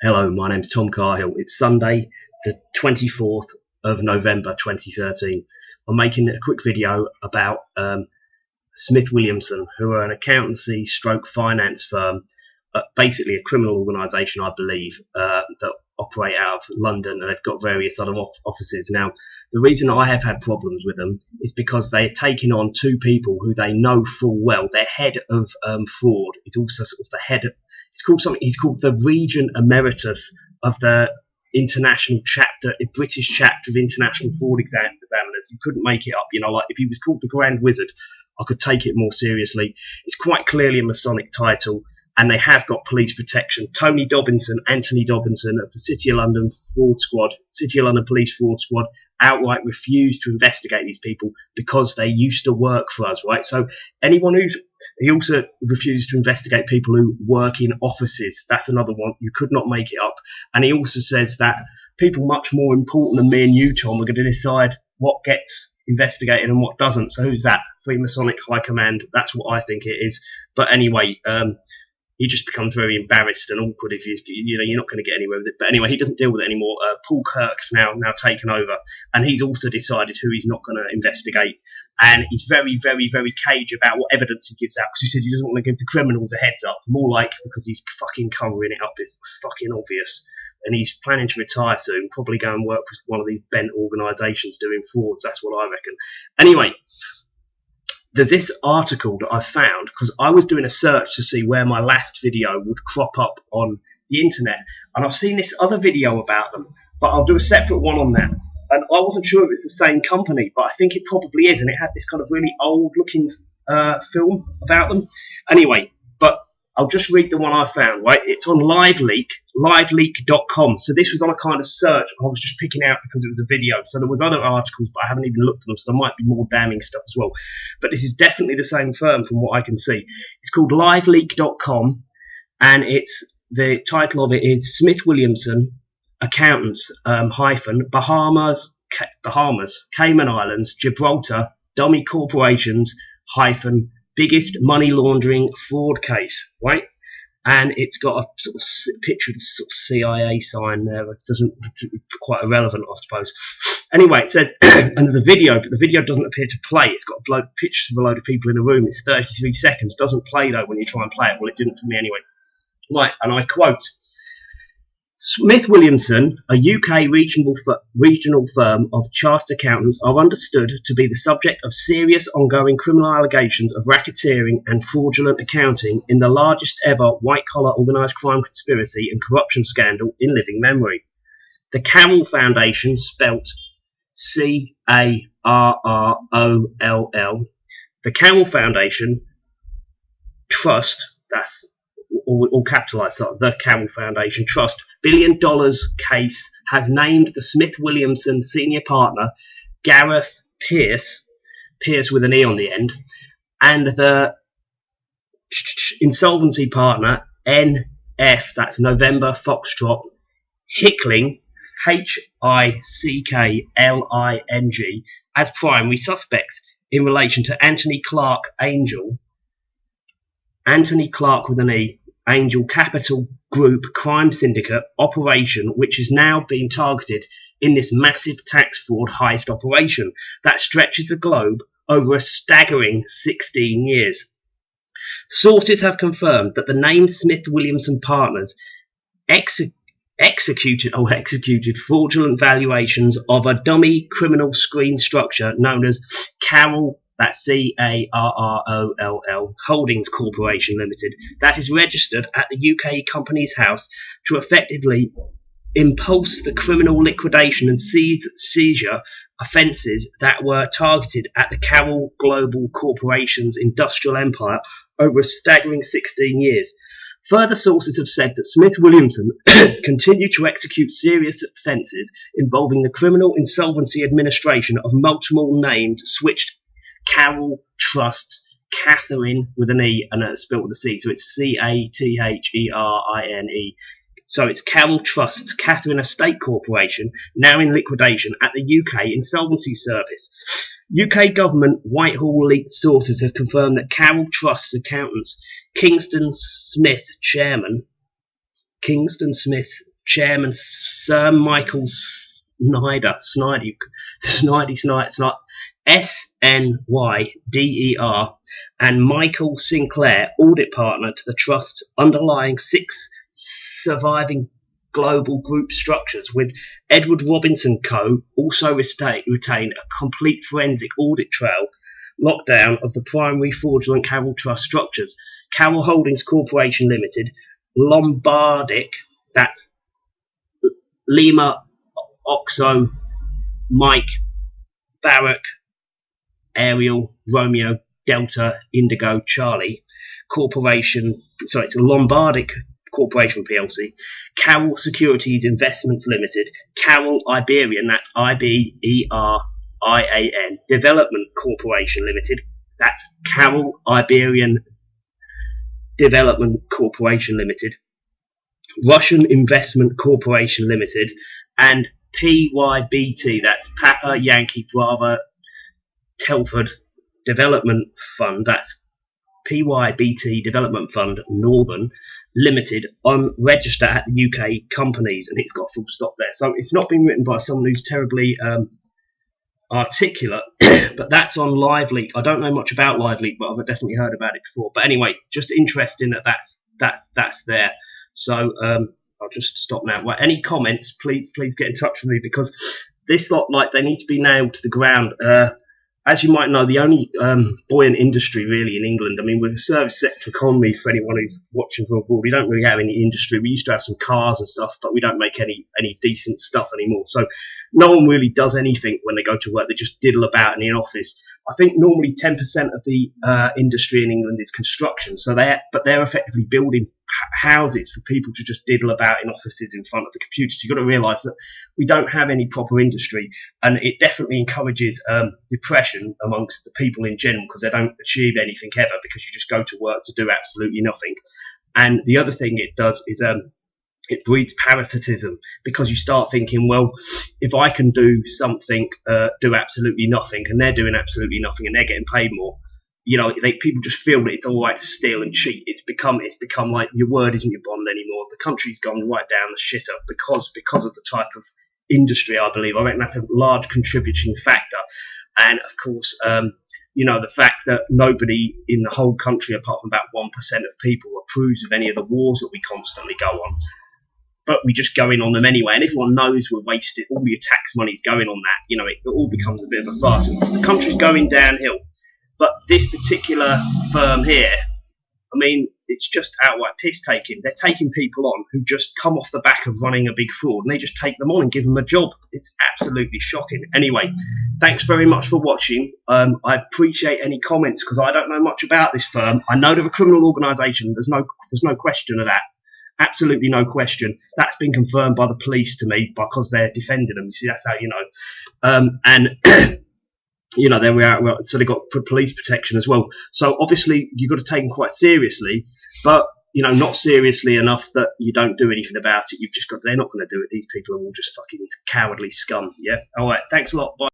Hello, my name's Tom Carhill. It's Sunday, the 24th of November 2013. I'm making a quick video about Smith Williamson, who are an accountancy stroke finance firm, basically a criminal organisation, I believe, that operate out of London, and they've got various other offices. Now, the reason I have had problems with them is because they're taking on two people who they know full well. Their head of fraud is also sort of the head of, he's called the Regent Emeritus of the international chapter, British chapter of international fraud examiners. You couldn't make it up, like if he was called the Grand Wizard, I could take it more seriously. It's quite clearly a Masonic title, and they have got police protection. Anthony Dobinson of the City of London Police Fraud Squad, outright refused to investigate these people because they used to work for us, right? So he also refused to investigate people who work in offices. That's another one. You could not make it up. And he also says that people much more important than me and you, Tom, are going to decide what gets investigated and what doesn't. So who's that? Freemasonic High Command. That's what I think it is. But anyway, he just becomes very embarrassed and awkward if you're not going to get anywhere with it. But anyway, he doesn't deal with it anymore. Paul Kirk's now taken over, and he's also decided who he's not going to investigate. And he's very, very, very cagey about what evidence he gives out, because he said he doesn't want to give the criminals a heads up. More like because he's fucking covering it up. It's fucking obvious. And he's planning to retire soon, probably go and work for one of these bent organisations doing frauds. That's what I reckon. Anyway, there's this article that I found because I was doing a search to see where my last video would crop up on the internet, and I've seen this other video about them, but I'll do a separate one on that. And I wasn't sure if it's the same company, but I think it probably is, and it had this kind of really old looking film about them. Anyway, but I'll just read the one I found, right? It's on liveleak.com. So this was on a kind of search I was just picking out because it was a video. So there was other articles, but I haven't even looked at them, so there might be more damning stuff as well. But this is definitely the same firm from what I can see. It's called liveleak.com, and the title of it is Smith Williamson Accountants Bahamas, Cayman Islands, Gibraltar, Dummy Corporations biggest money laundering fraud case, right? And it's got a sort of picture of the sort of CIA sign there. It doesn't quite irrelevant, I suppose. Anyway, it says, and there's a video, but the video doesn't appear to play. It's got pictures of a load of people in a room. It's 33 seconds. Doesn't play though when you try and play it. Well, it didn't for me anyway. Right, and I quote: Smith Williamson, a UK regional firm of chartered accountants, are understood to be the subject of serious ongoing criminal allegations of racketeering and fraudulent accounting in the largest ever white-collar organised crime conspiracy and corruption scandal in living memory. The Carroll Foundation, spelt C-A-R-R-O-L-L, the Carroll Foundation Trust, that's all capitalised, so the Carroll Foundation Trust, $1 billion case has named the Smith Williamson senior partner, Gareth Pierce with an E on the end, and the insolvency partner, NF, that's November Foxtrot, Hickling, Hickling, as primary suspects in relation to Anthony Clark with an E, Angel Capital Group crime syndicate operation, which is now being targeted in this massive tax fraud heist operation that stretches the globe over a staggering 16 years. Sources have confirmed that the named Smith Williamson partners executed fraudulent valuations of a dummy criminal screen structure known as Carroll, that's C-A-R-R-O-L-L, Holdings Corporation Limited, that is registered at the UK Companies House to effectively impulse the criminal liquidation and seizure offences that were targeted at the Carroll Global Corporation's industrial empire over a staggering 16 years. Further sources have said that Smith Williamson continued to execute serious offences involving the criminal insolvency administration of multiple named switched Carroll Trusts, Catherine with an E and it's spelled with a C, so it's C-A-T-H-E-R-I-N-E. So it's Carroll Trusts, Catherine Estate Corporation, now in liquidation at the UK Insolvency Service. UK government Whitehall leaked sources have confirmed that Carroll Trust's accountants, Kingston Smith Chairman Sir Michael Snyder, SNYDER, and Michael Sinclair, audit partner to the trust's underlying 6 surviving global group structures, with Edward Robinson Co. also retained a complete forensic audit trail lockdown of the primary fraudulent Carroll Trust structures. Carroll Holdings Corporation Limited, Lombardic, that's Lima, Oxo, Mike, Barak, Ariel, Romeo, Delta, Indigo, Charlie Corporation, sorry, it's Lombardic Corporation PLC, Carroll Securities Investments Limited, Carroll Iberian, that's IBERIAN Development Corporation Limited, that's Carroll Iberian Development Corporation Limited, Russian Investment Corporation Limited, and PYBT, that's Papa Yankee Bravo Telford Development Fund, that's PYBT Development Fund Northern Limited, on register at the UK companies, and it's got a full stop there. So it's not been written by someone who's terribly articulate, but that's on LiveLeak. I don't know much about LiveLeak, but I've definitely heard about it before. But anyway, just interesting that's there. So I'll just stop now. Well, any comments, please get in touch with me, because this lot, like, they need to be nailed to the ground. As you might know, the only buoyant industry really in England, I mean, we're a service sector economy for anyone who's watching from abroad. We don't really have any industry. We used to have some cars and stuff, but we don't make any decent stuff anymore. So no one really does anything when they go to work. They just diddle about in an office. I think normally 10% of the industry in England is construction. So they're effectively building houses for people to just diddle about in offices in front of the computer. So you've got to realise that we don't have any proper industry, and it definitely encourages depression amongst the people in general, because they don't achieve anything ever, because you just go to work to do absolutely nothing. And the other thing it does is it breeds parasitism, because you start thinking, well, if I can do something, do absolutely nothing, and they're doing absolutely nothing, and they're getting paid more, you know, people just feel that it's all right to steal and cheat. It's become like your word isn't your bond anymore. The country's gone right down the shitter because of the type of industry, I believe. I reckon that's a large contributing factor. And of course, you know, the fact that nobody in the whole country, apart from about 1% of people, approves of any of the wars that we constantly go on. But we just go in on them anyway, and everyone knows we're wasted. All your tax money's going on that. You know, it all becomes a bit of a farce. The country's going downhill. But this particular firm here, I mean, it's just outright piss taking. They're taking people on who've just come off the back of running a big fraud, and they just take them on and give them a job. It's absolutely shocking. Anyway, thanks very much for watching. I appreciate any comments, because I don't know much about this firm. I know they're a criminal organisation. There's no question of that. Absolutely no question. That's been confirmed by the police to me, because they're defending them. You see, that's how you know. And you know, there we are. Well, so they got police protection as well. So obviously you've got to take them quite seriously, but you know, not seriously enough that you don't do anything about it. You've just got. They're not going to do it. These people are all just fucking cowardly scum. Yeah. All right. Thanks a lot. Bye.